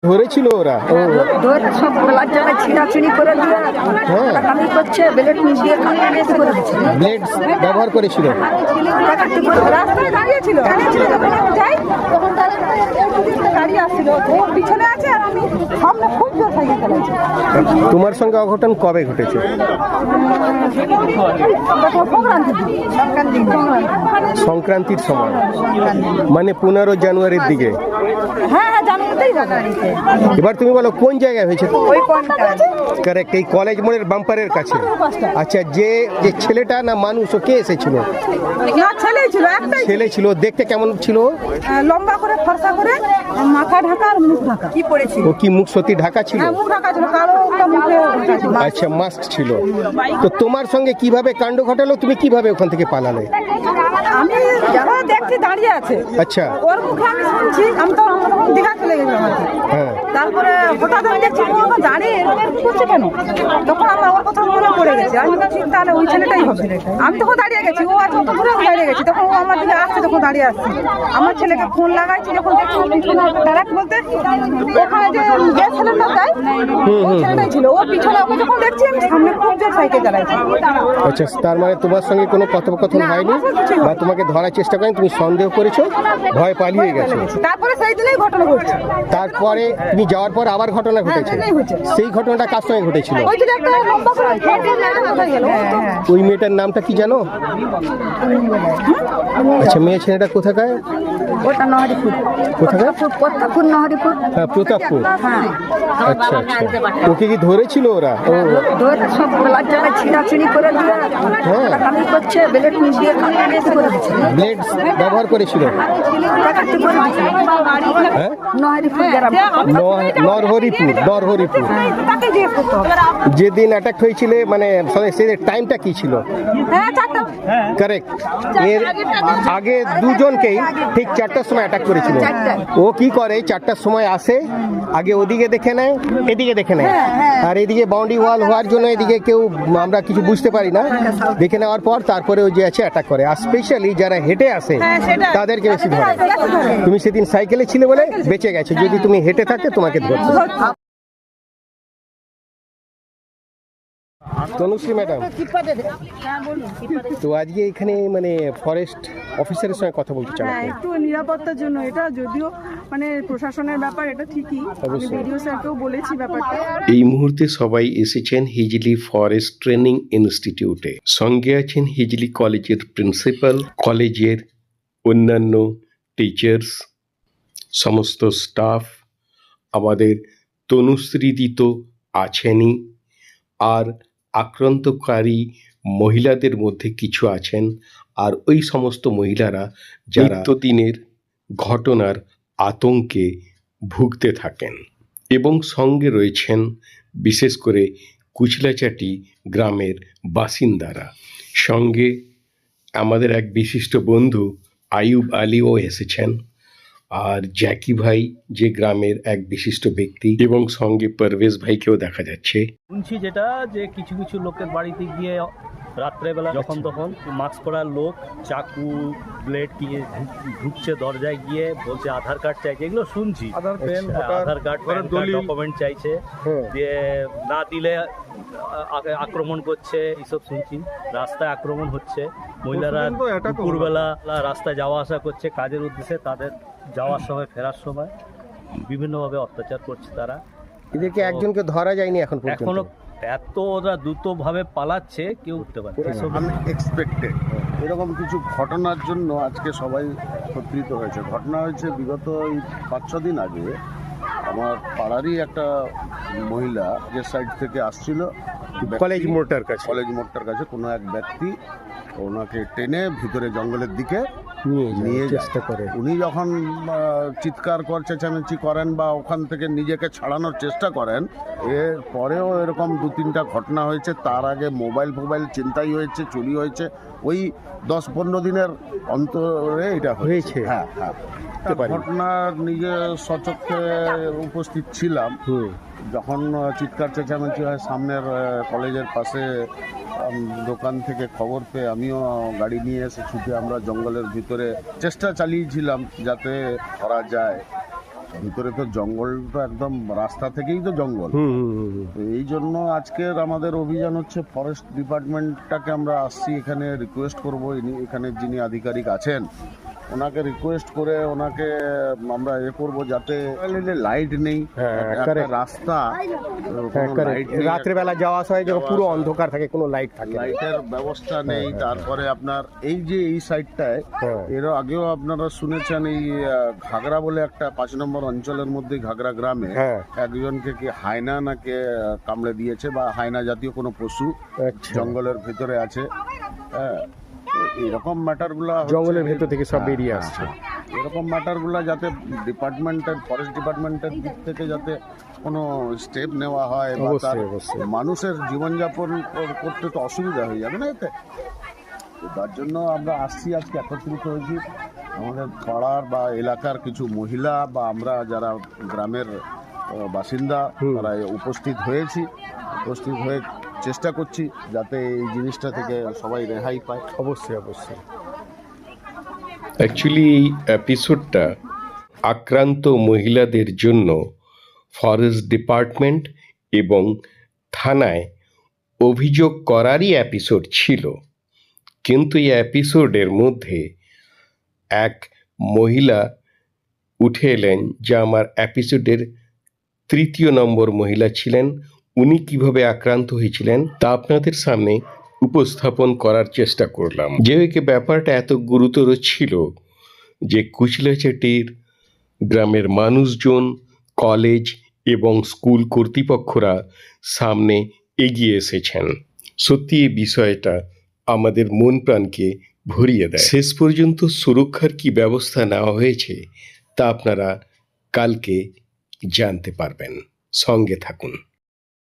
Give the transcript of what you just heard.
ধরেছিল ওরা ধরে সব ব্লাড জানা ছিঁড়াছিঁড়ি করে দিয়ে কাটাকাটি করছে, ব্লেড দিয়ে কাটাকাটি করে দিচ্ছে। ব্লেড ব্যবহার করেছিল। কাটাকাটি করে রাস্তায় দাঁড়িয়েছিল যখন আমি যাই তখন তারা গাড়ি আসছিল, ও পিছনে আছে আর আমি সামনে খুব জোর সাইকেল চালাচ্ছি। তোমার সঙ্গে অঘটন কবে ঘটেছে? সংক্রান্তির সময়, মানে 15 জানুয়ারির দিকে। হ্যাঁ হ্যাঁ, জানুয়ারিতেই। এবার তুমি বলো কোন জায়গায় হয়েছে? ওই কোনটা কারেক্ট, এই কলেজ মোড়ের বাম্পারের কাছে। আচ্ছা, যে যে ছেলেটা না মানুষ, ও কে এসেছিল? না, ছেলেই ছিল, একটাই ছেলে ছিল। দেখতে কেমন ছিল? লম্বা করে, ফর্সা করে, মাথা ঢাকা আর মুখ ঢাকা। কি পড়েছিল? ও কি মুখ সত্যি ঢাকা ছিল? হ্যাঁ, মুখ ঢাকা ছিল, কালো একটা মুখে ঢাকা ছিল। আচ্ছা, মাস্ক ছিল। তো তোমার সঙ্গে কিভাবে কাণ্ড ঘটালো? তুমি কিভাবে ওখান থেকে পালালে? আমি যারা দেখছি দাঁড়িয়ে আছে, আচ্ছা, ওর মুখে আমি শুনছি, আমি তো আমরা তখন দীঘা চলে গেছিলাম আর কি। হ্যাঁ। তারপরে হঠাৎ আমি দেখছি ও আমার দাঁড়িয়ে এরকম করছে কেন, তখন আমার ওর কথা মনে পড়ে গেছে। আমি বলছি তাহলে ওই ছেলেটাই হবে। আমি তখন দাঁড়িয়ে গেছি, ও আছে অত দূরে, আমি দাঁড়িয়ে গেছি, তখন ও আমার দিকে আসছে, তখন দাঁড়িয়ে আসছে। আমার ছেলেকে ফোন লাগাইছি, যখন দেখছি ডাইরেক্ট বলতে ওখানে যে গ্যাস সিলিন্ডার দেয়, ওই ছেলেটাই ছিল। ও পিছনে, ওকে যখন দেখছি আমি সামনে খুব জোর সাইকেল চালাইছি। আচ্ছা, তার মানে তোমার সঙ্গে কোনো কথোপকথন হয়নি বা তোমাকে ধরার চেষ্টা করেন, তুমি সন্দেহ করেছো, ভয় পালিয়ে গেছো। তারপরে সেই দিনেই ঘটনা ঘটছে। তারপরে তুমি যাওয়ার পর আবার ঘটনা ঘটেছে। সেই ঘটনাটা কার সঙ্গে ঘটেছিল? ওই যে একটা লম্বা করে কোথায় গেল? ওই মেয়েটার নামটা কি জানো? আচ্ছা, মেয়ে ছেলেটা কোথাকার? ওটা নহরিপুর। কোথাকার? প্রতাপপুর, নহরিপুর। হ্যাঁ, প্রতাপপুর। হ্যাঁ, আচ্ছা আচ্ছা, ওকে কি ধরেছিল ওরা? ও ধরে সব ব্লাড জানা ছিঁড়াছিঁড়ি করে দিয়ে কাটাকাটি করছে, ব্লেড দিয়ে কাটাকাটি করে দিচ্ছে। ব্লেড ব্যবহার করেছিল। কাটাকাটি করে দিচ্ছে। হ্যাঁ, নহরিপুর গ্রাম। নরহরিপুর। তাকে জিজ্ঞেস করতে হবে। যেদিন অ্যাটাক হয়েছিল, মানে সেই টাইমটা কি ছিল? হ্যাঁ, চারটা। কারেক্ট। এর আগে দুজনকেই ঠিক 4টার সময় অ্যাটাক করেছিল। ও কি করে, 4টার সময় আসে, আগে ওদিকে দেখে নেয়, এদিকে দেখে নেয়, আর এদিকে বাউন্ডারি ওয়াল হওয়ার জন্য এদিকে কেউ আমরা কিছু বুঝতে পারি না। দেখে নেওয়ার পর তারপরে ও যে আছে অ্যাটাক করে। আর স্পেশালি যারা হেঁটে আসে তাদেরকে বেশি ধরে। তুমি সেদিন সাইকেলে ছিলে বলে বেঁচে গেছো, যদি তুমি হেঁটে থাকতে তোমাকে ধরতো। তনুশ্রী ম্যাডাম, তো আজকে এখানে মানে ফরেস্ট অফিসারের সঙ্গে কথা বলতে চান? হ্যাঁ, একটু নিরাপত্তার জন্য। এটা যদিও মানে প্রশাসনের ব্যাপার, এটা ঠিকই, আমি ভিডিও স্যারকেও বলেছি ব্যাপারটা। এই মুহূর্তে সবাই এসেছেন হিজলি ফরেস্ট ট্রেনিং ইনস্টিটিউটে। সঙ্গে আছেন হিজলি কলেজের প্রিন্সিপাল, কলেজের অন্যান্য টিচার্স, সমস্ত স্টাফ। আমাদের তনুশ্রীদি তো আছেনই, আর আক্রান্তকারী মহিলাদের মধ্যে কিছু আছেন, আর ওই সমস্ত মহিলারা যারা নিত্যদিনের ঘটনার আতঙ্কে ভুগতে থাকেন। এবং সঙ্গে রয়েছেন বিশেষ করে কুচলাচাটি গ্রামের বাসিন্দারা। সঙ্গে আমাদের এক বিশিষ্ট বন্ধু আয়ুব আলীও এসেছেন, আর জ্যাকি ভাই যে গ্রামের এক বিশিষ্ট ব্যক্তি, এবং সঙ্গে পারভেজ ভাইকেও দেখা যাচ্ছে। শুনছি যেটা যে কিছু কিছু লোকের বাড়িতে গিয়ে রাত্রেবেলা যখন তখন মাস্ক পরা লোক চাকু ব্লেড দিয়ে ঢুকছে দরজায়, গিয়ে বলছে আধার কার্ড চাইছে। এগুলো শুনছি, আধার কার্ড, প্যান কার্ড, ডকুমেন্ট চাইছে, দিয়ে না দিলে আক্রমণ করছে, এইসব শুনছি। রাস্তায় আক্রমণ হচ্ছে, মহিলারা দুপুরবেলা রাস্তায় যাওয়া আসা করছে কাজের উদ্দেশ্যে, তাদের যাওয়ার সময় ফেরার সময় বিভিন্নভাবে অত্যাচার করছে তারা। এদেরকে একজনকে ধরা যায়নি এখন পর্যন্ত। এখনো এত ওরা দ্রুতভাবে পালাচ্ছে, কেউ উঠতে পারছে না। আনএক্সপেক্টেড এরকম কিছু ঘটনার জন্য আজকে সবাই একত্রিত হয়েছে। ঘটনা হয়েছে বিগত এই 5-6 দিন আগে। আমার পাড়ারই একটা মহিলা যে সাইড থেকে আসছিল কলেজ মোড়টার কাছে কোনো এক ব্যক্তি ওনাকে টেনে ভিতরে জঙ্গলের দিকে নিয়ে চেষ্টা করে। উনি যখন চিৎকার চেঁচামেচি করেন বা ওখান থেকে নিজেকে ছাড়ানোর চেষ্টা করেন, এর পরেও এরকম 2-3টা ঘটনা হয়েছে। তার আগে মোবাইল ছিনতাই হয়েছে, চুরি হয়েছে। ওই 10-15 দিনের অন্তরে এটা হয়েছে। হ্যাঁ, ঘটনা নিজে সচক্ষে উপস্থিত ছিলাম যখন চিৎকার চেঁচামেচি হয় সামনের কলেজের পাশে। দোকান থেকে খবর পেয়ে আমিও গাড়ি নিয়ে এসে ছুটে আমরা জঙ্গলের ভিতরে চেষ্টা চালিয়েছিলাম যাতে ধরা যায়। ভিতরে তো জঙ্গলটা একদম রাস্তা থেকেই তো জঙ্গল। তো এই জন্য আজকের আমাদের অভিযান হচ্ছে ফরেস্ট ডিপার্টমেন্টটাকে আমরা আসছি এখানে রিকোয়েস্ট করব, এখানে যিনি আধিকারিক আছেন ওনাকে রিকোয়েস্ট করে ওনাকে আমরা করব যাতে লাইট নেই, একটা রাস্তা রাত্রেবেলা যাওয়া আসা হয় যখন পুরো অন্ধকার থাকে, কোনো লাইট থাকে না। লাইটের ব্যবস্থা নেই। তারপরে আপনার এই যে এই সাইডটায় এর আগেও আপনারা শুনেছেন এই ঘাগরা বলে একটা 5 নম্বর অঞ্চলের মধ্যে ঘাগরা গ্রামে একজনকে কি হায়না নাকি কামড়ে দিয়েছে বা হায়না জাতীয় কোনো পশু জঙ্গলের ভিতরে আছে। এরকম ম্যাটারগুলো জঙ্গলের ভেতর থেকে সব বেরিয়ে আসছে। এরকম ম্যাটারগুলো যাতে ডিপার্টমেন্টের ফরেস্ট ডিপার্টমেন্টের দিক থেকে যাতে কোনো স্টেপ নেওয়া হয় বা তার মানুষের জীবনযাপন করতে তো অসুবিধা হয়ে যাবে না এতে। তার জন্য আমরা আসছি, আজকে একত্রিত হয়েছি আমাদের পাড়ার বা এলাকার কিছু মহিলা বা আমরা যারা গ্রামের বাসিন্দা তারা উপস্থিত হয়ে চেষ্টা করছি যাতে এই জিনিসটা থেকে সবাই রেহাই পায়। অবশ্যই অবশ্যই। অ্যাকচুয়ালি এই এপিসোডটা আক্রান্ত মহিলাদের জন্য ফরেস্ট ডিপার্টমেন্ট এবং থানায় অভিযোগ করারই এপিসোড ছিল, কিন্তু এই এপিসোডের মধ্যে এক মহিলা উঠে এলেন যা আমার এপিসোডের 3য় নম্বর মহিলা ছিলেন। উনি কিভাবে আক্রান্ত হয়েছিলেন তা আপনাদের সামনে উপস্থাপন করার চেষ্টা করলাম। যেহেতু ব্যাপারটা এত গুরুতর ছিল যে কুচলাচাটির গ্রামের মানুষজন, কলেজ এবং স্কুল কর্তৃপক্ষরা সামনে এগিয়ে এসেছেন। সত্যি এই বিষয়টা আমাদের মন প্রাণকে ভরিয়ে দেয়। শেষ পর্যন্ত সুরক্ষার কি ব্যবস্থা নেওয়া হয়েছে তা আপনারা কালকে জানতে পারবেন। সঙ্গে থাকুন।